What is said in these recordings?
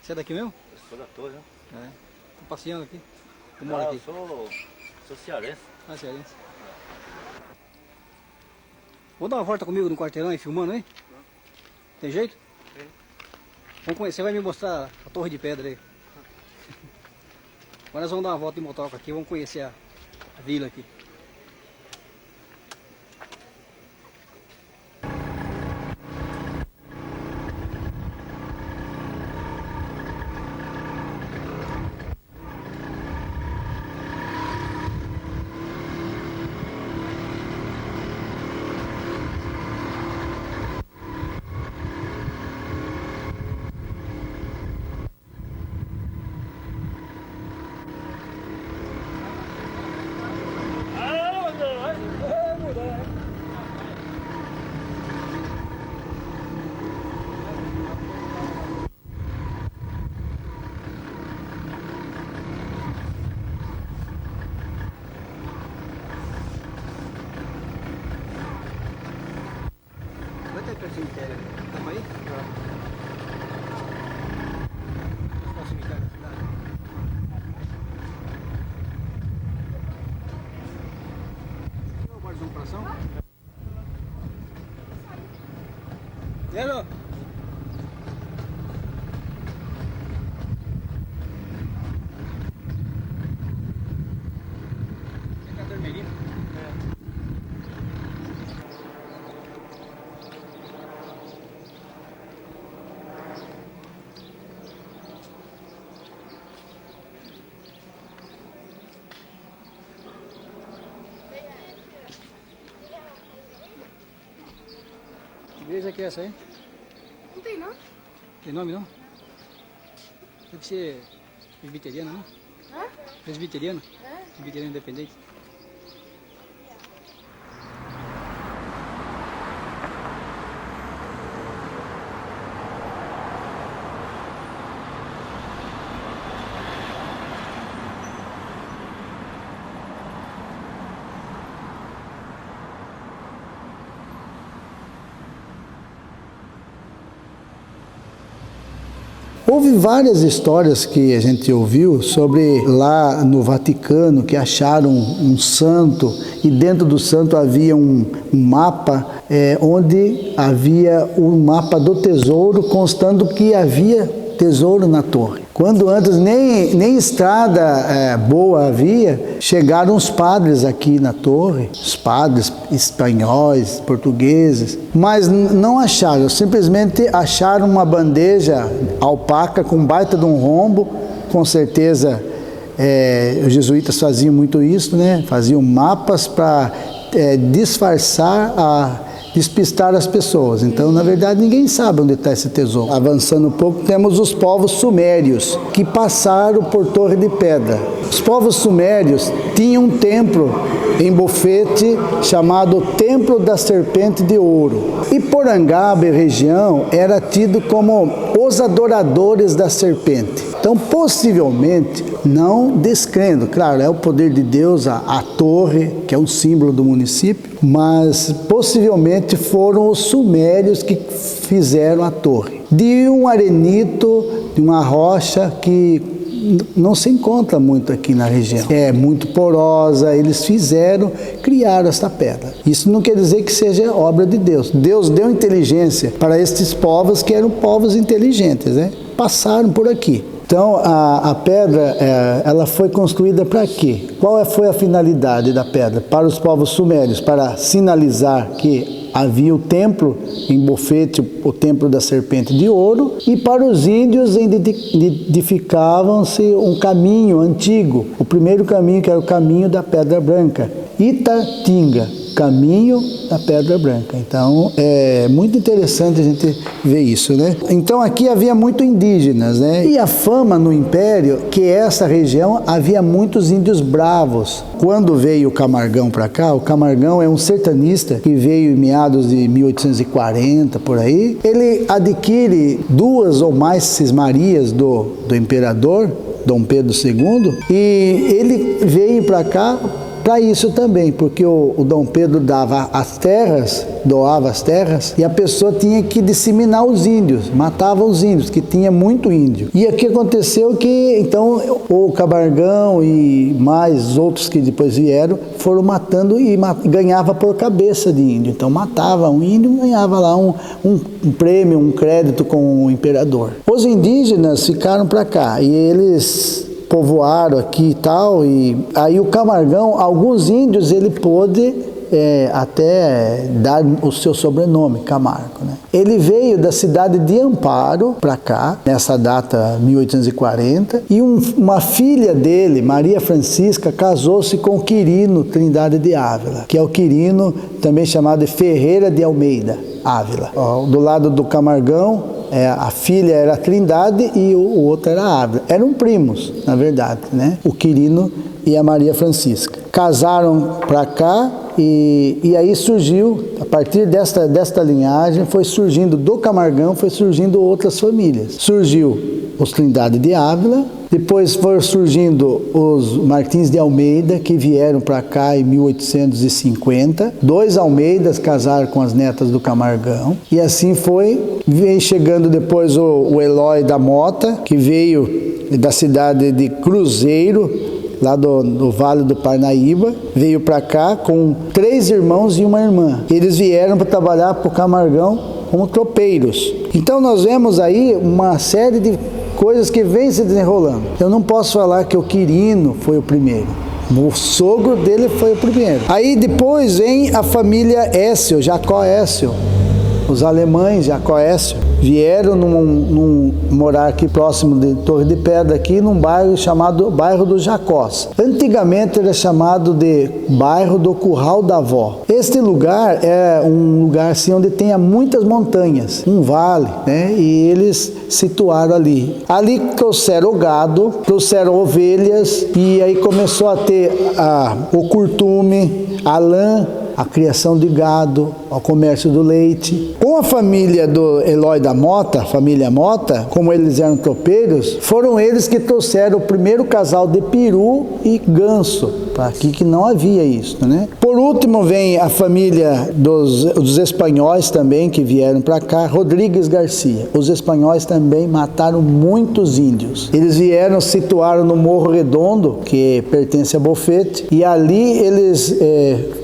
Você é daqui mesmo? Eu sou da Torre, né? É. Tô passeando aqui. Eu moro aqui. Eu sou cearense. Ah, cearense. Vou dar uma volta comigo no quarteirão aí, filmando, hein? Tem jeito? Tem. Vamos conhecer, você vai me mostrar a Torre de Pedra aí. Agora nós vamos dar uma volta de motoca aqui, vamos conhecer a vila aqui. Quanto é que é o cemitério? Estamos aí? Qual é o cemitério da cidade? Aqui é o Bar do Coração? Zero! Você é a Dormerina? Que igreja que é essa aí? Não tem não? Tem nome não? Deve ser presbiteriano, não? Hã? Presbiteriano? É? Presbiteriano independente. Houve várias histórias que a gente ouviu sobre lá no Vaticano que acharam um santo e dentro do santo havia um mapa onde havia o mapa do tesouro constando que havia tesouro na torre. Quando antes nem estrada boa havia, chegaram os padres aqui na torre, os padres espanhóis, portugueses, mas não acharam, simplesmente acharam uma bandeja opaca com baita de um rombo, com certeza os jesuítas faziam muito isso, né? Faziam mapas para disfarçar despistar as pessoas. Então, na verdade, ninguém sabe onde está esse tesouro. Avançando um pouco, temos os povos sumérios, que passaram por Torre de Pedra. Os povos sumérios tinham um templo em Bofete chamado Templo da Serpente de Ouro. E Porangaba e região era tido como os adoradores da serpente. Então, possivelmente, não descrendo, claro, é o poder de Deus, a torre, que é um símbolo do município, mas possivelmente foram os sumérios que fizeram a torre. De um arenito, de uma rocha que não se encontra muito aqui na região. É muito porosa, eles criaram essa pedra. Isso não quer dizer que seja obra de Deus. Deus deu inteligência para estes povos que eram povos inteligentes, né? Passaram por aqui. Então, a pedra, ela foi construída para quê? Qual foi a finalidade da pedra? Para os povos sumérios, para sinalizar que havia o templo em Bofete, o templo da serpente de ouro, e para os índios edificavam-se um caminho antigo, o primeiro caminho que era o caminho da Pedra Branca, Itatinga, caminho da Pedra Branca. Então, é muito interessante a gente ver isso, né? Então, aqui havia muito indígenas, né? E a fama no Império, que essa região havia muitos índios bravos. Quando veio o Camargão para cá, o Camargão é um sertanista que veio em meados de 1840, por aí. Ele adquire 2 ou mais cismarias do imperador, Dom Pedro II, e ele veio para cá para isso também, porque o Dom Pedro dava as terras, doava as terras, e a pessoa tinha que disseminar os índios, matava os índios, que tinha muito índio. E aqui aconteceu que, então, o Camargão e mais outros que depois vieram, foram matando e ganhava por cabeça de índio. Então matava um índio, ganhava lá um prêmio, um crédito com o imperador. Os indígenas ficaram para cá e eles povoaram aqui e tal, e aí o Camargão, alguns índios ele pôde até dar o seu sobrenome, Camargo, né? Ele veio da cidade de Amparo para cá, nessa data 1840, e uma filha dele, Maria Francisca, casou-se com Quirino Trindade de Ávila, que é o Quirino, também chamado de Ferreira de Almeida Ávila. Do lado do Camargão, a filha era Trindade e o outro era Ávila. Eram primos, na verdade, né? O Quirino e a Maria Francisca. Casaram para cá e aí surgiu, a partir desta linhagem, foi surgindo do Camargão, foi surgindo outras famílias. Surgiu os Trindade de Ávila, depois foram surgindo os Martins de Almeida, que vieram para cá em 1850. 2 Almeidas casaram com as netas do Camargão. E assim veio chegando depois o Eloy da Mota, que veio da cidade de Cruzeiro, lá do Vale do Parnaíba, veio para cá com 3 irmãos e uma irmã. Eles vieram para trabalhar para o Camargão como tropeiros. Então nós vemos aí uma série de coisas que vem se desenrolando. Eu não posso falar que o Quirino foi o primeiro. O sogro dele foi o primeiro. Aí depois vem a família Écio, Jacó Écio. Os alemães, Jacó Écio, vieram morar aqui próximo de Torre de Pedra, aqui num bairro chamado Bairro dos Jacós. Antigamente era chamado de Bairro do Curral da Avó. Este lugar é um lugar assim, onde tem muitas montanhas, um vale, né? E eles situaram ali. Ali trouxeram o gado, trouxeram ovelhas, e aí começou a ter o curtume, a lã, a criação de gado, o comércio do leite. Com a família do Eloy da Mota, a família Mota, como eles eram tropeiros, foram eles que trouxeram o primeiro casal de peru e ganso, para aqui que não havia isso, né? Por último vem a família dos espanhóis também, que vieram para cá, Rodrigues Garcia. Os espanhóis também mataram muitos índios. Eles vieram, situaram no Morro Redondo, que pertence a Bofete, e ali eles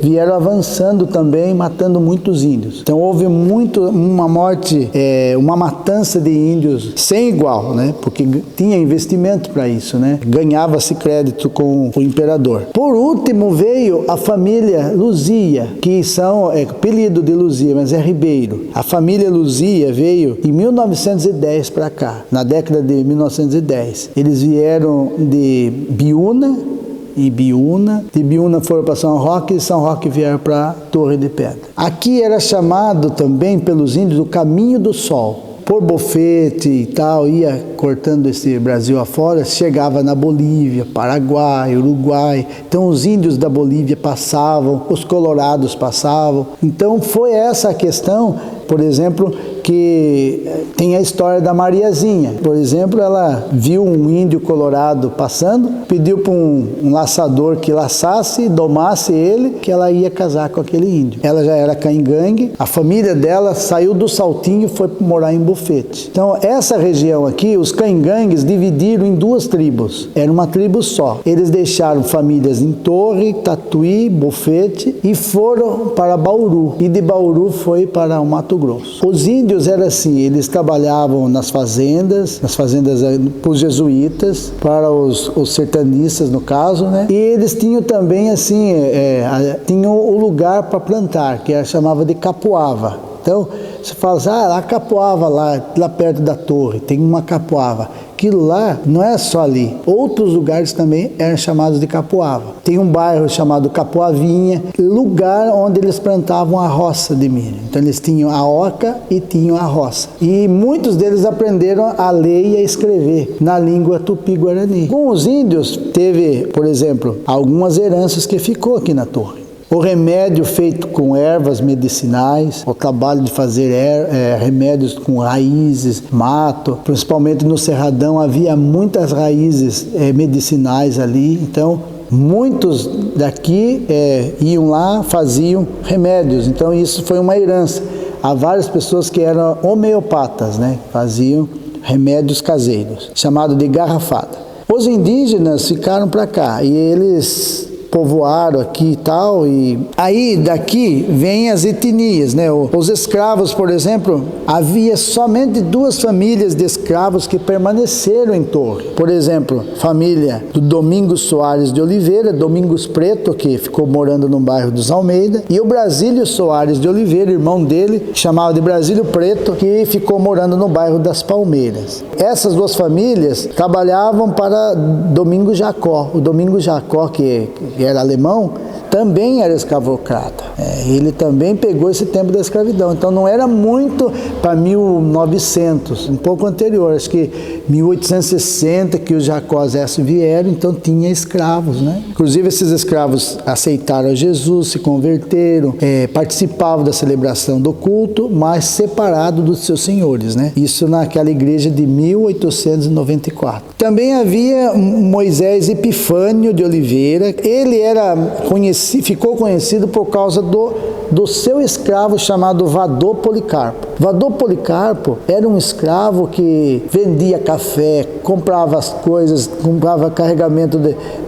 vieram avançando também, matando muitos índios. Então houve uma morte, uma matança de índios sem igual, né? Porque tinha investimento para isso, né? Ganhava-se crédito com o imperador. Por último veio a família Luzia, que são apelido de Luzia, mas é Ribeiro. A família Luzia veio em 1910 para cá, na década de 1910. Eles vieram de Biúna, de Biúna foram para São Roque, e São Roque vieram para Torre de Pedra. Aqui era chamado também pelos índios o Caminho do Sol. Por Bofete e tal, ia cortando esse Brasil afora, chegava na Bolívia, Paraguai, Uruguai. Então os índios da Bolívia passavam, os colorados passavam. Então foi essa a questão, por exemplo, que tem a história da Mariazinha. Por exemplo, ela viu um índio colorado passando, pediu para um laçador que laçasse, domasse ele, que ela ia casar com aquele índio. Ela já era caingangue, a família dela saiu do Saltinho e foi morar em Bofete. Então, essa região aqui, os caingangues dividiram em 2 tribos. Era uma tribo só. Eles deixaram famílias em Torre, Tatuí, Bofete e foram para Bauru. E de Bauru foi para o Mato Grosso. Os índios era assim, eles trabalhavam nas fazendas para os jesuítas, para os sertanistas no caso, né? E eles tinham também assim, tinham o lugar para plantar, que chamava de capoava. Então, você fala assim, a capoava lá perto da torre, tem uma capoava. Aquilo lá não é só ali. Outros lugares também eram chamados de capoava. Tem um bairro chamado Capoavinha, lugar onde eles plantavam a roça de milho. Então eles tinham a oca e tinham a roça. E muitos deles aprenderam a ler e a escrever na língua tupi-guarani. Com os índios, teve, por exemplo, algumas heranças que ficou aqui na torre. O remédio feito com ervas medicinais, o trabalho de fazer remédios com raízes, mato, principalmente no Cerradão havia muitas raízes medicinais ali, então Muitos daqui iam lá, faziam remédios, então isso foi uma herança. Há várias pessoas que eram homeopatas, né? Faziam remédios caseiros, chamado de garrafada. Os indígenas ficaram para cá e eles povoaram aqui e tal, e aí daqui vem as etnias, né? Os escravos, por exemplo, havia somente 2 famílias de escravos que permaneceram em Torre. Por exemplo, família do Domingos Soares de Oliveira, Domingos Preto, que ficou morando no bairro dos Almeida, e o Brasílio Soares de Oliveira, irmão dele, chamado de Brasílio Preto, que ficou morando no bairro das Palmeiras. Essas 2 famílias trabalhavam para Domingos Jacó. O Domingos Jacó, que era alemão, também era escravocrata. Ele também pegou esse tempo da escravidão. Então não era muito para 1900, um pouco anterior, acho que 1860 que os Jacós vieram, então tinha escravos, né? Inclusive esses escravos aceitaram Jesus, se converteram, participavam da celebração do culto, mas separado dos seus senhores, né? Isso naquela igreja de 1894. Também havia Moisés Epifânio de Oliveira. Ele ficou conhecido por causa do seu escravo chamado Vadô Policarpo. Vadô Policarpo era um escravo que vendia café, comprava as coisas, comprava carregamento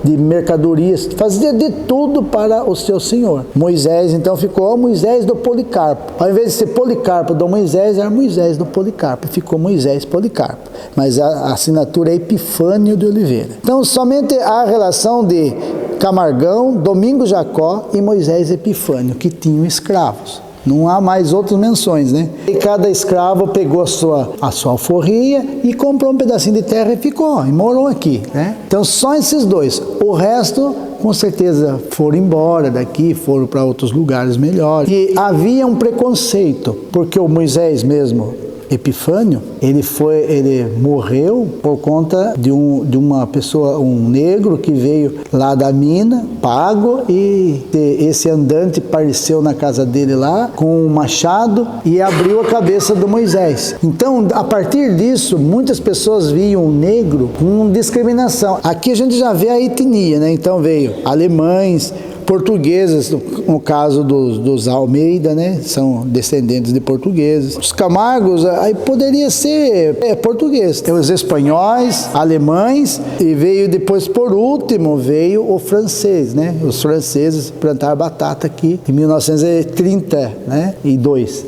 de mercadorias, fazia de tudo para o seu senhor. Moisés, então, ficou Moisés do Policarpo. Ao invés de ser Policarpo do Moisés, era Moisés do Policarpo. Ficou Moisés Policarpo. Mas a assinatura é Epifânio de Oliveira. Então, somente a relação de Camargão, Domingos Jacó e Moisés Epifânio, que tinham escravos. Não há mais outras menções, né? E cada escravo pegou a sua alforria e comprou um pedacinho de terra e ficou, e morou aqui, né? Então só esses 2. O resto, com certeza, foram embora daqui, foram para outros lugares melhores. E havia um preconceito, porque o Moisés mesmo, Epifânio, ele morreu por conta de uma pessoa, um negro que veio lá da mina, pago, e esse andante apareceu na casa dele lá com um machado e abriu a cabeça do Moisés. Então, a partir disso, muitas pessoas viam o negro com discriminação. Aqui a gente já vê a etnia, né? Então veio alemães, portugueses, no caso dos Almeida, né? São descendentes de portugueses. Os Camargos, aí poderia ser português. Tem os espanhóis, alemães, e veio depois, por último, veio o francês, né? Os franceses plantaram batata aqui em 1930, né?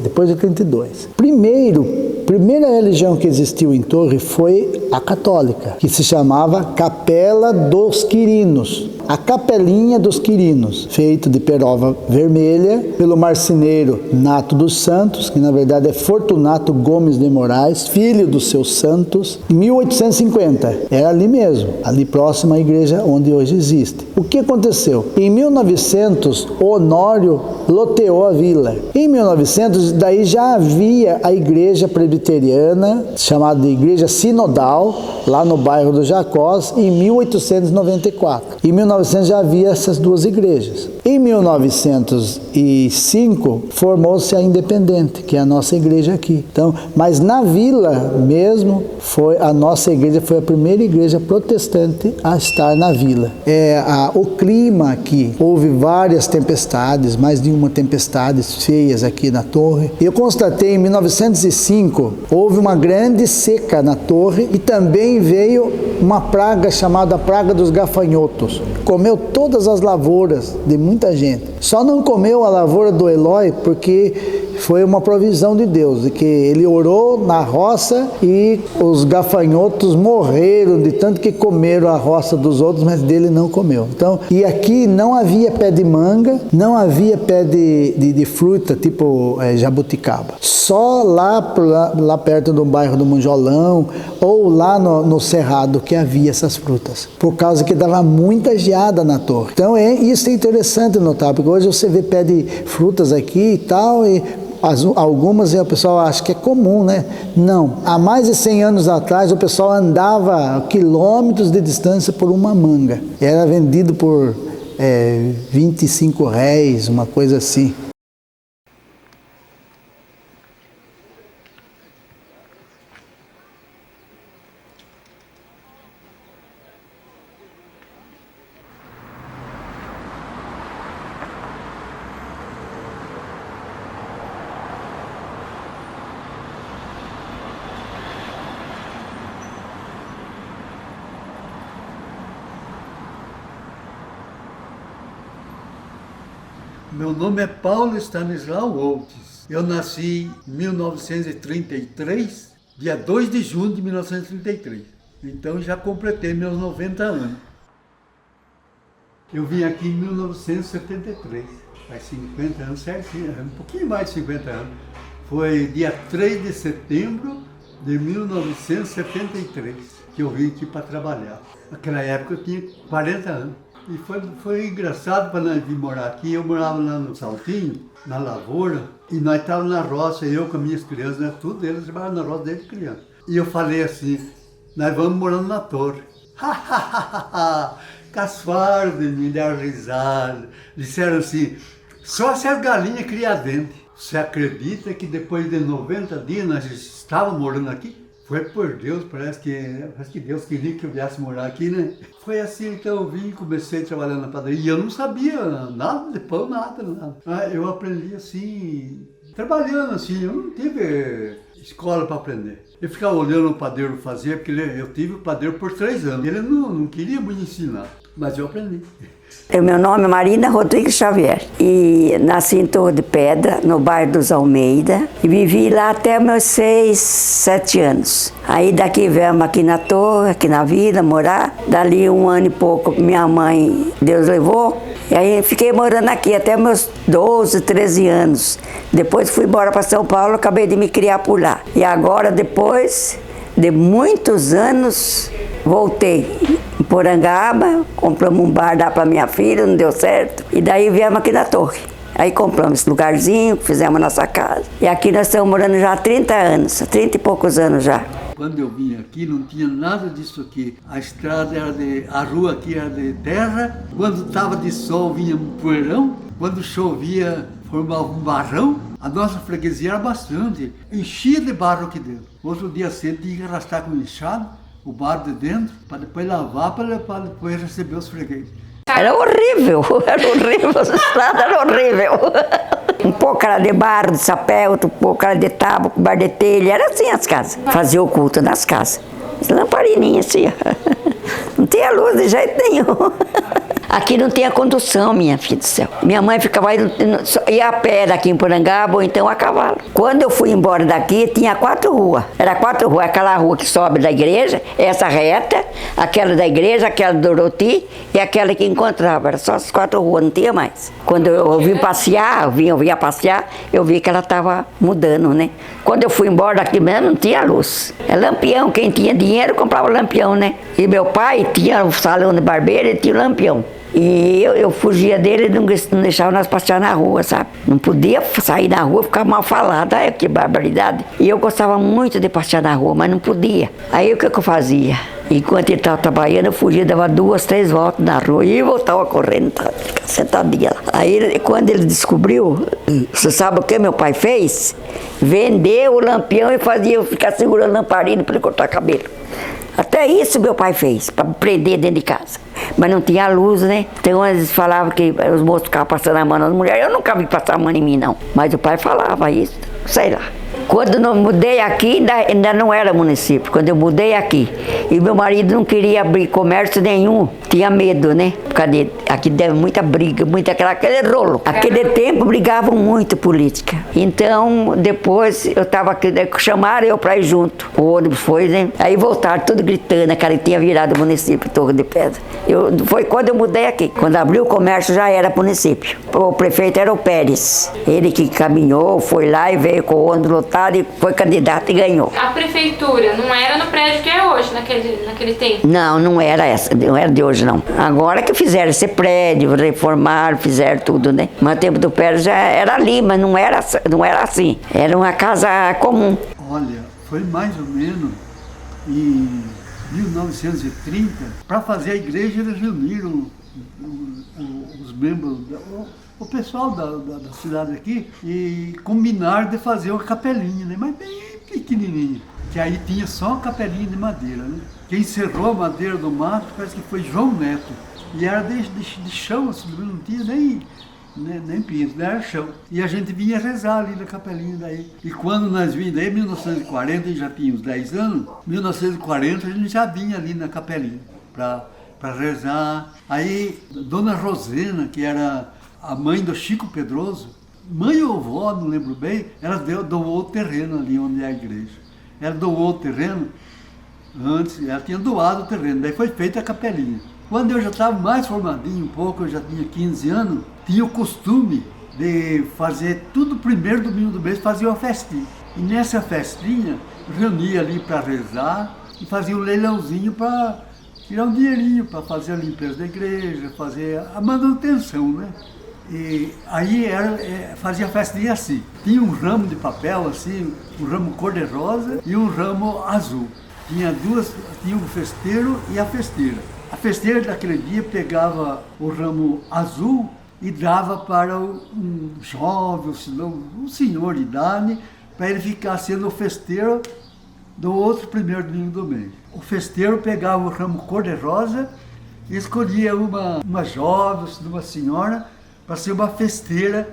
Depois de 32. Primeira religião que existiu em Torre foi a católica, que se chamava Capela dos Quirinos. A Capelinha dos Quirinos, feito de perova vermelha, pelo marceneiro Nato dos Santos, que na verdade é Fortunato Gomes de Moraes, filho dos seus santos, em 1850. Era ali mesmo, ali próximo à igreja onde hoje existe. O que aconteceu? Em 1900, Honório loteou a vila. Em 1900, daí já havia a igreja presbiteriana, chamada de Igreja Sinodal, lá no bairro do Jacós, em 1894. Em 1900 já havia essas 2 igrejas. Em 1905, formou-se a Independente, que é a nossa igreja aqui. Então, mas na vila mesmo, a nossa igreja foi a primeira igreja protestante a estar na vila. O clima aqui, houve várias tempestades, mais de uma tempestade feias aqui na Torre. Eu constatei em 1905, houve uma grande seca na Torre e também veio uma praga chamada praga dos gafanhotos. Comeu todas as lavouras de muita gente. Só não comeu a lavoura do Eloy porque foi uma provisão de Deus, de que ele orou na roça e os gafanhotos morreram de tanto que comeram a roça dos outros, mas dele não comeu. Então, e aqui não havia pé de manga, não havia pé de fruta, tipo jabuticaba. Só lá perto do bairro do Monjolão ou lá no Cerrado que havia essas frutas, por causa que dava muita geada na Torre. Então isso é interessante notar, porque hoje você vê pé de frutas aqui e tal, e algumas o pessoal acha que é comum, né? Não. Há mais de 100 anos atrás, o pessoal andava quilômetros de distância por uma manga. Era vendido por 25 réis, uma coisa assim. Meu nome é Paulo Stanislau Oltes. Eu nasci em 1933, dia 2 de junho de 1933. Então já completei meus 90 anos. Eu vim aqui em 1973, faz 50 anos certinho, um pouquinho mais de 50 anos. Foi dia 3 de setembro de 1973 que eu vim aqui para trabalhar. Naquela época eu tinha 40 anos. E foi engraçado para nós vir morar aqui. Eu morava lá no Saltinho, na lavoura, e nós estávamos na roça, eu com as minhas crianças, né? Tudo eles trabalhavam na roça desde criança. E eu falei assim, nós vamos morando na torre. Casfaram de mim, deram risada. Disseram assim, só se as galinhas criam dente. Você acredita que depois de 90 dias nós estávamos morando aqui? Foi por Deus, parece que Deus queria que eu viesse morar aqui, né? Foi assim, então eu vim e comecei a trabalhar na padaria. E eu não sabia nada de pão, nada. Eu aprendi assim, trabalhando assim, eu não tive escola para aprender. Eu ficava olhando o padeiro fazer, porque eu tive o padeiro por 3 anos. Ele não queria me ensinar, mas eu aprendi. Meu nome é Marina Rodrigues Xavier e nasci em Torre de Pedra, no bairro dos Almeida, e vivi lá até meus 6, 7 anos. Aí daqui viemos aqui na Torre, aqui na vila, morar. Dali 1 ano e pouco minha mãe, Deus levou, e aí fiquei morando aqui até meus 12, 13 anos. Depois fui embora para São Paulo, acabei de me criar por lá. E agora, depois de muitos anos, voltei. Em Porangaba, compramos um bar lá para minha filha, não deu certo. E daí viemos aqui na Torre. Aí compramos esse lugarzinho, fizemos a nossa casa. E aqui nós estamos morando já há 30 anos, 30 e poucos anos já. Quando eu vim aqui não tinha nada disso aqui. A estrada era a rua aqui era de terra. Quando estava de sol vinha um poeirão. Quando chovia formava um barrão. A nossa freguesia era bastante. Enchia de barro aqui dentro. Outro dia cedo tinha que arrastar com enxada o barro de dentro, para depois lavar, para depois receber os fregueses. Era horrível, essa estrada era horrível. Um pouco era de barro, de chapéu, outro pouco era de tábua, com bar de telha, era assim as casas. Fazia o culto nas casas. Lamparininha assim, não tinha luz de jeito nenhum. Aqui não tinha condução, minha filha do céu. Minha mãe ficava ia a pé daqui em Porangaba ou então a cavalo. Quando eu fui embora daqui, tinha 4 ruas. Era 4 ruas, aquela rua que sobe da igreja, essa reta, aquela da igreja, aquela do Doroti e aquela que encontrava. Era só as 4 ruas, não tinha mais. Quando eu vim passear, eu vinha passear, eu vi que ela estava mudando, né? Quando eu fui embora daqui mesmo, não tinha luz. É lampião, quem tinha dinheiro comprava lampião, né? E meu pai tinha o salão de barbeiro e tinha o lampião. E eu fugia dele e não deixava nós passear na rua, sabe? Não podia sair na rua, ficar mal falada, ai, que barbaridade. E eu gostava muito de passear na rua, mas não podia. Aí o que eu fazia? Enquanto ele estava trabalhando, eu fugia, dava 2, 3 voltas na rua e voltava correndo, ficava sentadinha lá. Aí quando ele descobriu, você sabe o que meu pai fez? Vendeu o lampião e fazia eu ficar segurando lamparina para ele cortar cabelo. Até isso meu pai fez, para prender dentro de casa. Mas não tinha luz, né? Então eles falavam que os moços ficavam passando a mão nas mulheres. Eu nunca vi passar a mão em mim, não. Mas o pai falava isso, sei lá. Quando eu mudei aqui, ainda não era município. Quando eu mudei aqui, e meu marido não queria abrir comércio nenhum, tinha medo, né? Porque aqui deu muita briga, aquele rolo. Aquele tempo brigavam muito política. Então, depois eu estava aqui, chamaram eu para ir junto. O ônibus foi, né? Aí voltaram tudo gritando, que ele tinha virado município, Torre de Pedra. Foi quando eu mudei aqui. Quando abriu o comércio já era município. O prefeito era o Pérez. Ele que caminhou, foi lá e veio com o ônibus lotado e foi candidato e ganhou. A prefeitura não era no prédio que é hoje, naquele tempo? Não era essa, não era de hoje não. Agora que fizeram esse prédio, reformaram, fizeram tudo, né? Mas o tempo do Pérez já era ali, mas não era assim. Era uma casa comum. Olha, foi mais ou menos em 1930, para fazer a igreja eles reuniram os membros, o pessoal da cidade aqui, e combinaram de fazer uma capelinha, né? Mas bem pequenininha, que aí tinha só uma capelinha de madeira, né? Quem encerrou a madeira do mato parece que foi João Neto, e era de chão, assim, não tinha nem piso, era chão. E a gente vinha rezar ali na capelinha daí. E quando nós vínhamos daí, em 1940, já tinha uns 10 anos, 1940 a gente já vinha ali na capelinha para rezar. Aí Dona Rosena, que era a mãe do Chico Pedroso, mãe ou avó, não lembro bem, ela doou o terreno ali onde é a igreja. Ela doou o terreno, antes, ela tinha doado o terreno, daí foi feita a capelinha. Quando eu já estava mais formadinho um pouco, eu já tinha 15 anos, tinha o costume de fazer tudo primeiro domingo do mês, fazia uma festinha. E nessa festinha, reunia ali para rezar e fazia um leilãozinho para tirar um dinheirinho, para fazer a limpeza da igreja, fazer a manutenção, né? E aí fazia a festinha assim, tinha um ramo de papel assim, um ramo cor-de-rosa e um ramo azul. Tinha o festeiro e a festeira. A festeira daquele dia pegava o ramo azul e dava para um jovem, um senhor de idade, para ele ficar sendo o festeiro do outro primeiro domingo do mês. O festeiro pegava o ramo cor-de-rosa e escolhia uma jovem, uma senhora, para ser uma festeira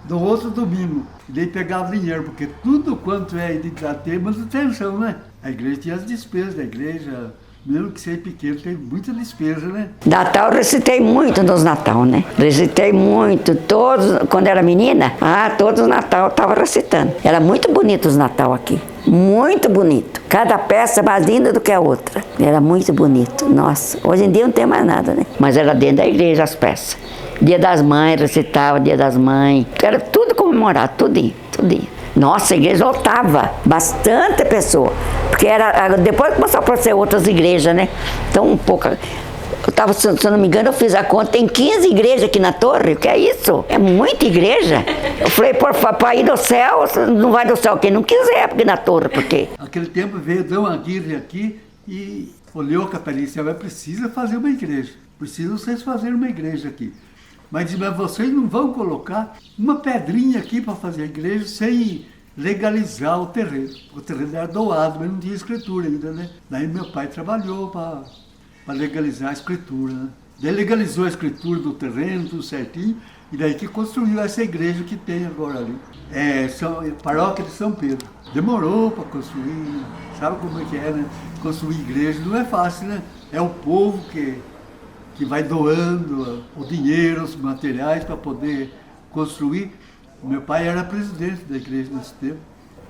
do outro domingo. E daí pegava dinheiro, porque tudo quanto é identidade tem manutenção, né? A igreja tinha as despesas da igreja, mesmo que seja pequeno, tem muita despesa, né? Natal eu recitei muito nos Natal, né? Recitei muito, todos, quando era menina, todos os Natal eu estava recitando. Era muito bonito os Natal aqui, muito bonito. Cada peça mais linda do que a outra. Era muito bonito, nossa. Hoje em dia não tem mais nada, né? Mas era dentro da igreja as peças. Dia das Mães, recitava Dia das Mães. Era tudo comemorado, tudinho, tudinho. Nossa, a igreja lotava, bastante pessoa. Porque depois começou a aparecer outras igrejas, né? Então, um pouco. Se eu não me engano, eu fiz a conta, tem 15 igrejas aqui na torre, o que é isso? É muita igreja. Eu falei, para ir do céu, não vai do céu quem não quiser, porque na torre, porque... Aquele tempo veio Dom Aguirre aqui e olhou a capelinha e disse, precisa fazer uma igreja, precisa vocês fazerem uma igreja aqui. Mas vocês não vão colocar uma pedrinha aqui para fazer a igreja sem legalizar o terreno. O terreno era doado, mas não tinha escritura ainda, né? Daí meu pai trabalhou para legalizar a escritura, né? Daí legalizou a escritura do terreno, tudo certinho, e daí que construiu essa igreja que tem agora ali. Paróquia de São Pedro. Demorou para construir, né? Sabe como é que é, né? Construir igreja não é fácil, né? É o povo que vai doando o dinheiro, os materiais para poder construir. O meu pai era presidente da igreja nesse tempo,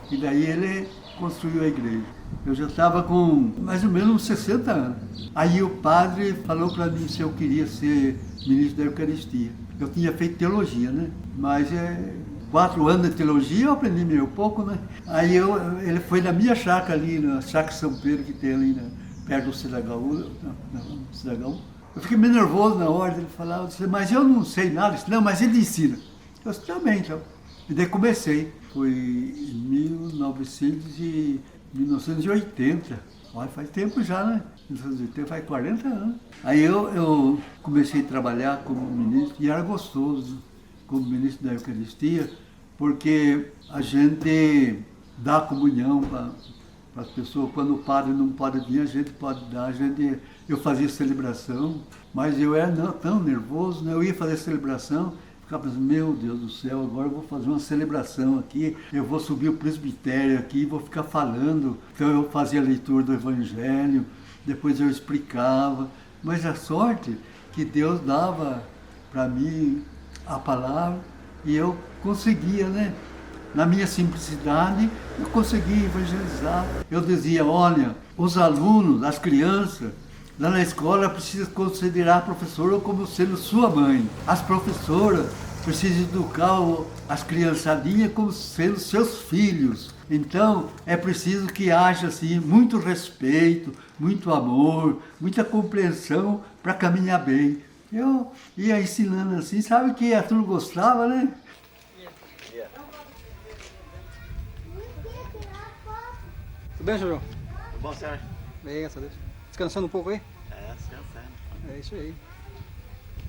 e daí ele construiu a igreja. Eu já estava com mais ou menos uns 60 anos. Aí o padre falou para mim se eu queria ser ministro da Eucaristia. Eu tinha feito teologia, né? Mas 4 anos de teologia eu aprendi meio pouco, né? Aí ele foi na minha chácara ali, na chácara São Pedro, que tem ali perto do Cidagaú. Eu fiquei meio nervoso na hora dele falar, eu disse, mas eu não sei nada. Ele disse, não, mas ele ensina. Eu disse, também, então. E daí comecei. Foi em 1980. Olha, faz tempo já, né? 1980 faz 40 anos. Aí eu comecei a trabalhar como ministro e era gostoso como ministro da Eucaristia, porque a gente dá comunhão para as pessoas. Quando o padre não pode vir, a gente pode dar. Eu fazia celebração, mas eu era tão nervoso, né? Eu ia fazer celebração, ficava pensando, meu Deus do céu, agora eu vou fazer uma celebração aqui, eu vou subir o presbitério aqui, vou ficar falando. Então eu fazia a leitura do Evangelho, depois eu explicava, mas a sorte que Deus dava para mim a palavra e eu conseguia, né? Na minha simplicidade, eu conseguia evangelizar. Eu dizia, olha, os alunos, as crianças, lá na escola precisam considerar a professora como sendo sua mãe. As professoras precisam educar as criançadinhas como sendo seus filhos. Então, é preciso que haja assim, muito respeito, muito amor, muita compreensão para caminhar bem. Eu ia ensinando assim, sabe que a turma gostava, né? Tudo bem, João? Tudo bom, Sérgio? Bem, graças a Deus. Descansando um pouco aí? Descansando. É isso aí.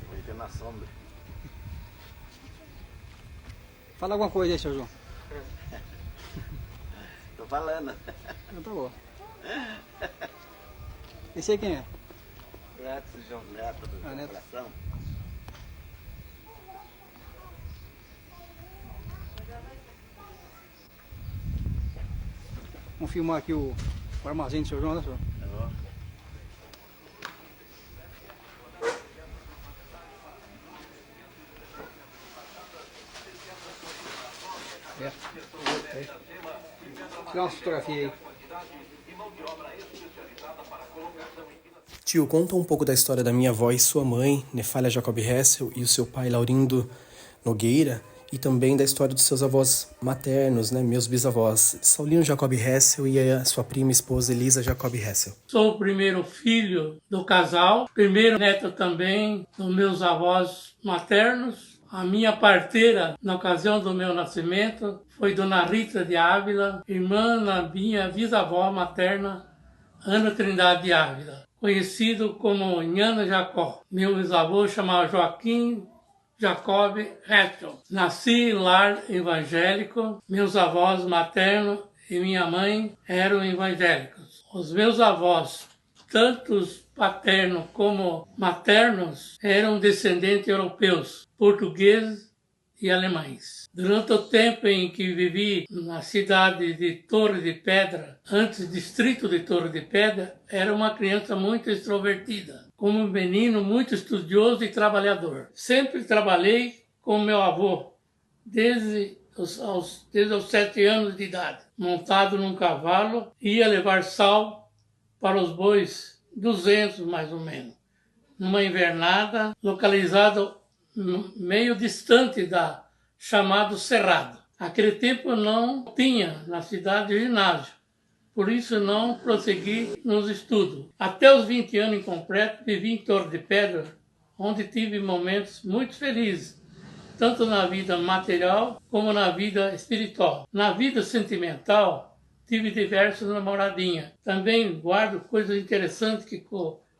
Aproveitando na sombra. Fala alguma coisa aí, seu João. Tô falando. Então tá bom. Esse aí quem é? Neto, João Neto do Neto. coração. Vamos filmar aqui o armazém do seu João, né, senhor? Tirar uma fotografia aí. Tio, conta um pouco da história da minha avó e sua mãe, Nefália Jacob Hessel, e o seu pai, Laurindo Nogueira, e também da história dos seus avós maternos, né, meus bisavós, Saulino Jacob Hessel e a sua prima e esposa Elisa Jacob Hessel. Sou o primeiro filho do casal, primeiro neto também dos meus avós maternos. A minha parteira, na ocasião do meu nascimento, foi Dona Rita de Ávila, irmã da minha bisavó materna, Ana Trindade de Ávila, conhecido como Nhana Jacó. Meu bisavô chamava Joaquim Jacob Hessel. Nasci em lar evangélico, meus avós maternos e minha mãe eram evangélicos. Os meus avós, tanto paternos como maternos, eram descendentes europeus, portugueses e alemães. Durante o tempo em que vivi na cidade de Torre de Pedra, antes distrito de Torre de Pedra, era uma criança muito extrovertida, como um menino muito estudioso e trabalhador. Sempre trabalhei com meu avô, desde os 7 anos de idade. Montado num cavalo, ia levar sal para os bois, 200 mais ou menos, numa invernada localizada meio distante da chamado Cerrado. Naquele tempo não tinha na cidade ginásio, por isso não prossegui nos estudos. Até os 20 anos em completo vivi em Torre de Pedra, onde tive momentos muito felizes, tanto na vida material como na vida espiritual. Na vida sentimental, tive diversas namoradinhas. Também guardo coisas interessantes que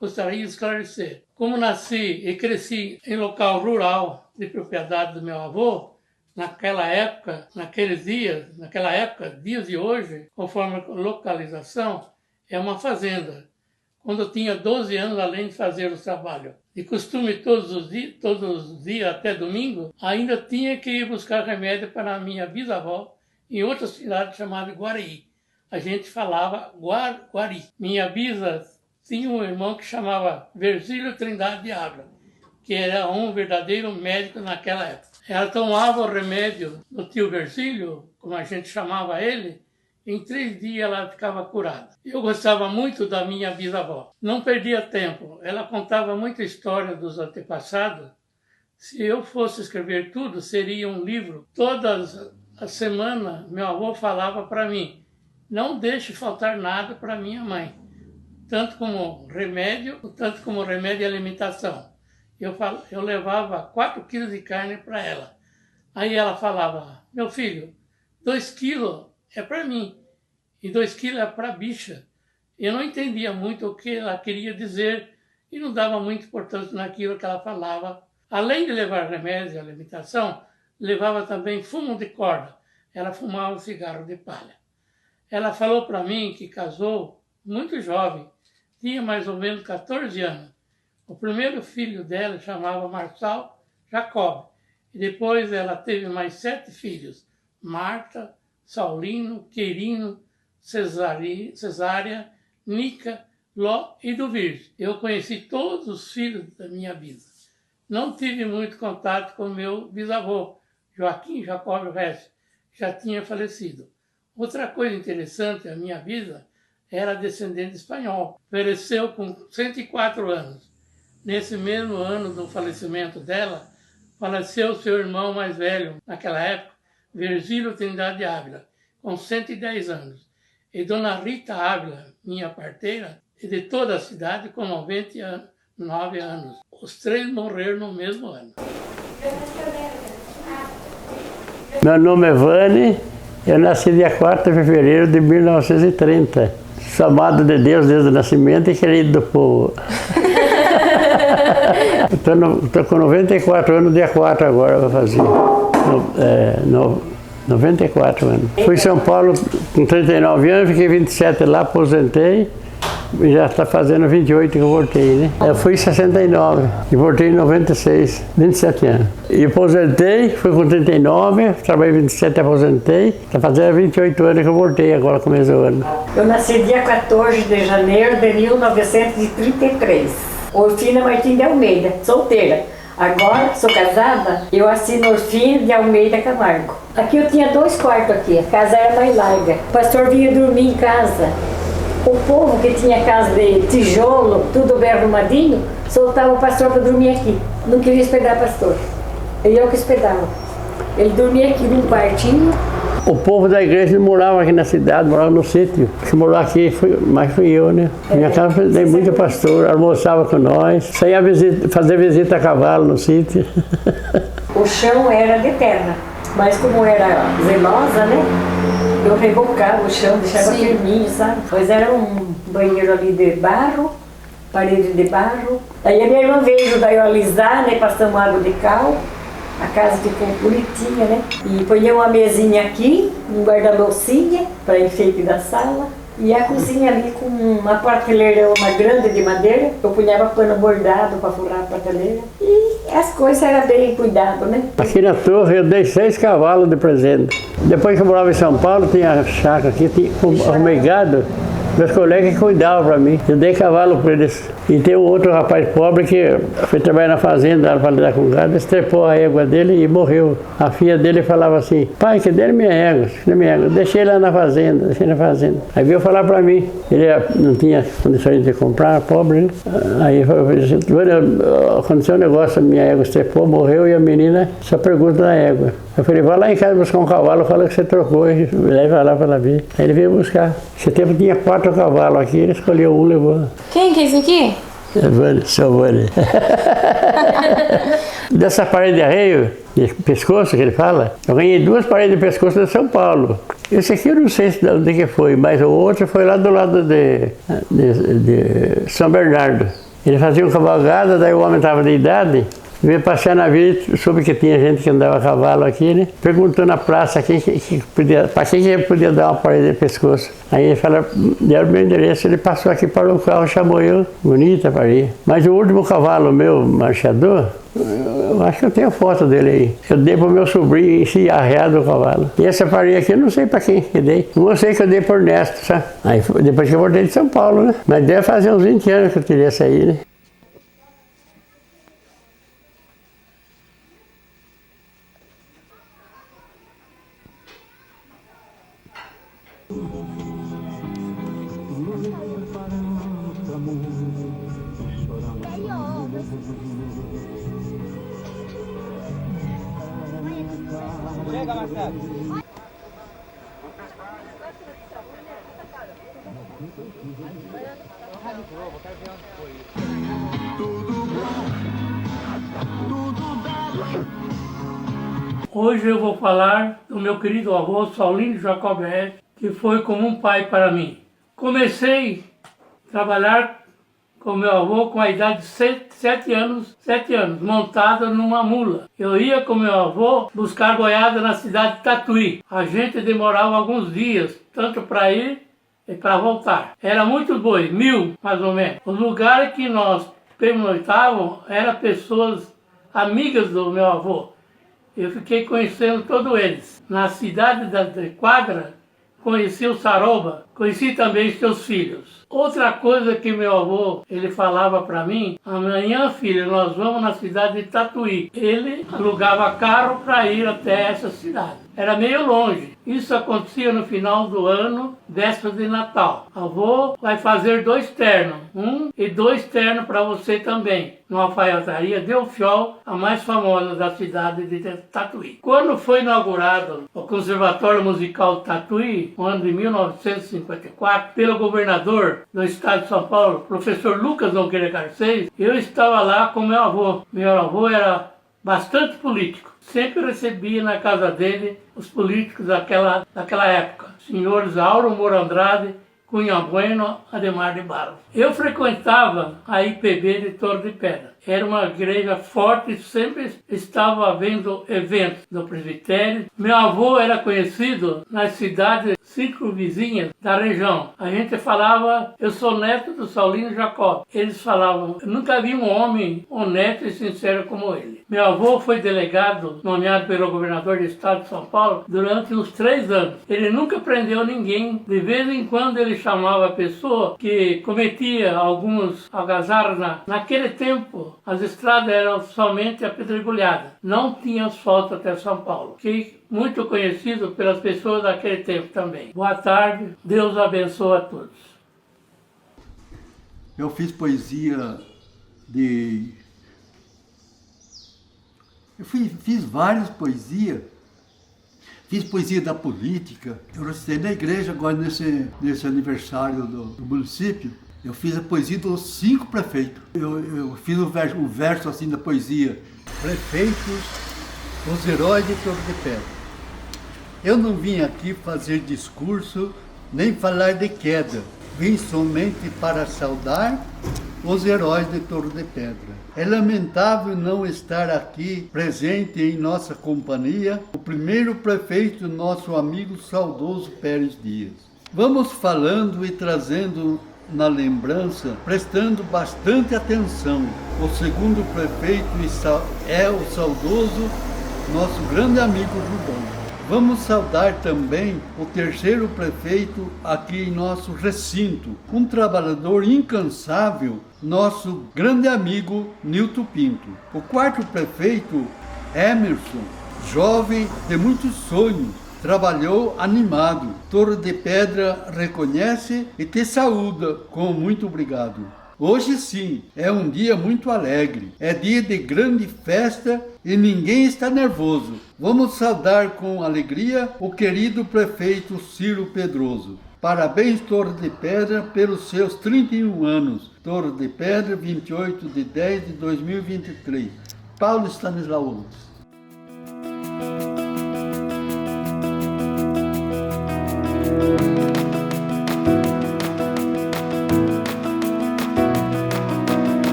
gostaria de esclarecer. Como nasci e cresci em local rural de propriedade do meu avô, naquela época, dias de hoje, conforme a localização, é uma fazenda. Quando eu tinha 12 anos, além de fazer o trabalho de costume todos os dias até domingo, ainda tinha que ir buscar remédio para a minha bisavó em outra cidade chamada Guari. A gente falava Guari. Minha bisa tinha um irmão que chamava Verzílio Trindade de Ávila, que era um verdadeiro médico naquela época. Ela tomava o remédio do tio Verzílio, como a gente chamava ele, em 3 dias ela ficava curada. Eu gostava muito da minha bisavó. Não perdia tempo. Ela contava muita história dos antepassados. Se eu fosse escrever tudo, seria um livro. Todas as semanas, meu avô falava para mim, não deixe faltar nada para minha mãe, tanto como remédio e alimentação. Eu levava 4 quilos de carne para ela. Aí ela falava, meu filho, 2 quilos é para mim e 2 quilos é para a bicha. Eu não entendia muito o que ela queria dizer e não dava muita importância naquilo que ela falava. Além de levar remédio e alimentação, levava também fumo de corda. Ela fumava cigarro de palha. Ela falou para mim que casou muito jovem, tinha mais ou menos 14 anos. O primeiro filho dela chamava Marçal Jacob. E depois ela teve mais 7 filhos. Marta, Saulino, Quirino, Cesária, Nica, Ló e Duvirge. Eu conheci todos os filhos da minha vida. Não tive muito contato com meu bisavô, Joaquim Jacob Hessel, que já tinha falecido. Outra coisa interessante da minha vida era descendente espanhol. Pereceu com 104 anos. Nesse mesmo ano do falecimento dela, faleceu seu irmão mais velho, naquela época, Verzílio Trindade de Ávila, com 110 anos. E Dona Rita Ávila, minha parteira, e de toda a cidade, com 99 anos. Os 3 morreram no mesmo ano. Meu nome é Vani, eu nasci dia 4 de fevereiro de 1930. Sou amado de Deus desde o nascimento e querido do povo. Estou com 94 anos, dia 4 agora vou fazer. 94 anos. Fui em São Paulo com 39 anos, fiquei 27 lá, aposentei. E já está fazendo 28 que eu voltei, né? Eu fui em 69 e voltei em 96, 27 anos. E aposentei, fui com 39, trabalhei 27 e aposentei. Está fazendo 28 anos que eu voltei, agora começou o ano. Eu nasci dia 14 de janeiro de 1933. Orfina Martins de Almeida, solteira. Agora, sou casada, eu assino Orfina de Almeida Camargo. Aqui eu tinha 2 quartos aqui, a casa era mais larga. O pastor vinha dormir em casa. O povo que tinha casa de tijolo, tudo bem arrumadinho, soltava o pastor para dormir aqui. Não queria hospedar o pastor. Eu que hospedava. Ele dormia aqui num quartinho. O povo da igreja não morava aqui na cidade, morava no sítio. Quem morou aqui mais fui eu, né? Minha casa tem muito pastor, almoçava com nós, saía fazer visita a cavalo no sítio. O chão era de terra, mas como era zelosa, né? Eu rebocava o chão, deixava firminho, sabe? Pois era um banheiro ali de barro, parede de barro. Aí a minha irmã veio ajudar eu a alisar, né? Passamos água de cal. A casa ficou bonitinha, né? E ponhamos uma mesinha aqui, um guarda-loucinha para enfeite da sala. E a cozinha ali com uma prateleira, uma grande de madeira. Eu punhava pano bordado para furar a prateleira. E as coisas eram bem cuidado, né? Aqui na torre eu dei 6 cavalos de presente. Depois que eu morava em São Paulo, tinha chácara aqui, arrumei gado. Meus colegas cuidavam para mim. Eu dei cavalo para eles. E tem um outro rapaz pobre que foi trabalhar na fazenda para lidar com gado, estrepou a égua dele e morreu. A filha dele falava assim: pai, que dele minha égua? Deixei lá na fazenda, Aí veio falar para mim. Ele não tinha condições de comprar, pobre, né? Aí falou assim: aconteceu um negócio, a minha égua estrepou, morreu e a menina só pergunta da égua. Eu falei: vai lá em casa buscar um cavalo, fala que você trocou e leva lá para ela ver. Aí ele veio buscar. Esse tempo tinha 4 cavalos aqui, ele escolheu um, levou. Quem que é esse aqui? Seu Vânia. Dessa parede de arreio, de pescoço que ele fala, eu ganhei 2 paredes de pescoço de São Paulo. Esse aqui eu não sei de onde que foi, mas o outro foi lá do lado de São Bernardo. Ele fazia um cavalgada, daí o homem estava de idade, veio passear na vila e soube que tinha gente que andava a cavalo aqui, né? Perguntou na praça para quem que podia dar uma parede de pescoço. Aí ele falou, deram o meu endereço, ele passou aqui, parou o carro, chamou eu, bonita paria. Mas o último cavalo meu, marchador, eu acho que eu tenho foto dele aí. Eu dei pro meu sobrinho arreado o cavalo. E essa paria aqui eu não sei para quem que dei. Não sei que eu dei por Ernesto, sabe? Aí depois que eu voltei de São Paulo, né? Mas deve fazer uns 20 anos que eu tirei essa aí, né? Hoje eu vou falar do meu querido avô Saulino Jacob Hess, que foi como um pai para mim. Comecei a trabalhar com meu avô com a idade de 7 anos, montado numa mula. Eu ia com meu avô buscar goiada na cidade de Tatuí. A gente demorava alguns dias, tanto para ir e para voltar. Era muitos bois, 1000 mais ou menos. Os lugares que nós pernoitávamos eram pessoas amigas do meu avô. Eu fiquei conhecendo todos eles. Na cidade da Quadra, conheci o Saroba, conheci também os seus filhos. Outra coisa que meu avô, ele falava para mim: amanhã, filho, nós vamos na cidade de Tatuí. Ele alugava carro para ir até essa cidade. Era meio longe. Isso acontecia no final do ano, véspera de Natal. Avô vai fazer 2 ternos, 1 e 2 ternos para você também, numa alfaiataria Delfiol, a mais famosa da cidade de Tatuí. Quando foi inaugurado o Conservatório Musical de Tatuí, no ano de 1954, pelo governador do estado de São Paulo, professor Lucas Nogueira Garcês, eu estava lá com meu avô. Meu avô era bastante político. Sempre recebia na casa dele os políticos daquela época. Senhores Auro Moro Andrade, Cunha Bueno, Ademar de Barros. Eu frequentava a IPB de Torre de Pedra. Era uma igreja forte, sempre estava havendo eventos do presbitério. Meu avô era conhecido nas cidades circunvizinhas da região. A gente falava: eu sou neto do Saulino Jacob. Eles falavam: eu nunca vi um homem honesto e sincero como ele. Meu avô foi delegado, nomeado pelo governador do estado de São Paulo, durante uns 3 anos. Ele nunca prendeu ninguém. De vez em quando ele chamava a pessoa que cometia alguns algazarras. Naquele tempo, as estradas eram somente apedregulhadas, não tinha asfalto até São Paulo. Fiquei muito conhecido pelas pessoas daquele tempo também. Boa tarde, Deus abençoe a todos. Eu fiz poesia fiz várias poesias. Fiz poesia da política. Eu recitei na igreja agora nesse aniversário do município. Eu fiz a poesia dos 5 prefeitos. Eu fiz um verso assim da poesia. Prefeitos, os heróis de Torre de Pedra. Eu não vim aqui fazer discurso, nem falar de queda. Vim somente para saudar os heróis de Torre de Pedra. É lamentável não estar aqui presente em nossa companhia o primeiro prefeito, nosso amigo saudoso Pérez Dias. Vamos falando e trazendo na lembrança, prestando bastante atenção. O segundo prefeito é o saudoso nosso grande amigo Rubão. Vamos saudar também o terceiro prefeito aqui em nosso recinto, um trabalhador incansável, nosso grande amigo Nilton Pinto. O quarto prefeito, Emerson, jovem de muitos sonhos, trabalhou animado. Torre de Pedra reconhece e te saúda com muito obrigado. Hoje sim, é um dia muito alegre, é dia de grande festa e ninguém está nervoso. Vamos saudar com alegria o querido prefeito Ciro Pedroso. Parabéns, Torre de Pedra, pelos seus 31 anos. Torre de Pedra, 28 de 10 de 2023. Paulo Stanislau Luz.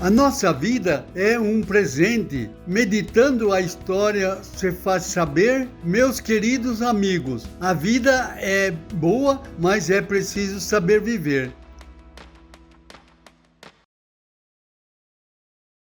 A nossa vida é um presente. Meditando a história se faz saber, meus queridos amigos, a vida é boa, mas é preciso saber viver.